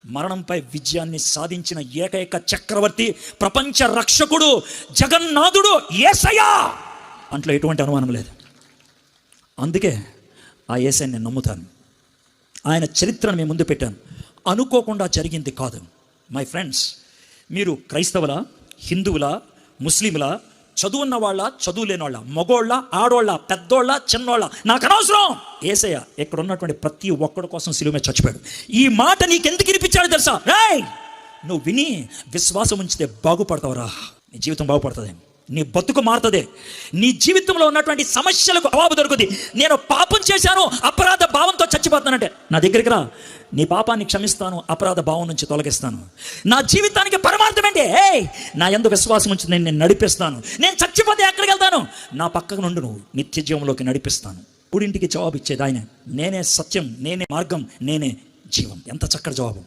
మరణంపై విజయాన్ని సాధించిన ఏకైక చక్రవర్తి, ప్రపంచ రక్షకుడు, జగన్నాథుడు యేసయ్య. అంట్లో ఎటువంటి అనుమానం లేదు. అందుకే ఆ యేసయ్యని నేను నమ్ముతాను. ఆయన చరిత్రను మేము ముందు పెట్టాను. అనుకోకుండా జరిగింది కాదు. మై ఫ్రెండ్స్, మీరు క్రైస్తవుల, హిందువుల, ముస్లింల, చదువున్న వాళ్ళ, చదువు లేని వాళ్ళ, మగోళ్ళ, ఆడోళ్ళ, పెద్దోళ్ళ, చిన్నోళ్ళ, నాకు అనవసరం. యేసయ్య ఇక్కడ ఉన్నటువంటి ప్రతి ఒక్కడి కోసం శిలువ మీద చచ్చిపోయాడు. ఈ మాట నీకెందుకు వినిపించాడో తెలుసా? రేయ్, నువ్వు విని విశ్వాసం ఉంచితే బాగుపడతావురా. నీ జీవితం బాగుపడుతుంది, నీ బతుకు మారుతుంది, నీ జీవితంలో ఉన్నటువంటి సమస్యలకు జవాబు దొరుకుతుంది. నేను పాపం చేశాను, అపరాధ భావంతో చచ్చిపోతానంటే నా దగ్గరికి రా, నీ పాపాన్ని క్షమిస్తాను, అపరాధ భావం నుంచి తొలగిస్తాను. నా జీవితానికి పరమార్థం ఏంటి? నా యందు విశ్వాసం ఉంచి నేను నడిపిస్తాను. నేను చచ్చిపోతే ఎక్కడికి వెళ్తాను? నా పక్కకు నుండి నువ్వు నిత్య జీవంలోకి నడిపిస్తాను. మూడింటికి జవాబు ఇచ్చేది ఆయన. నేనే సత్యం, నేనే మార్గం, నేనే జీవం. ఎంత చక్కటి జవాబు.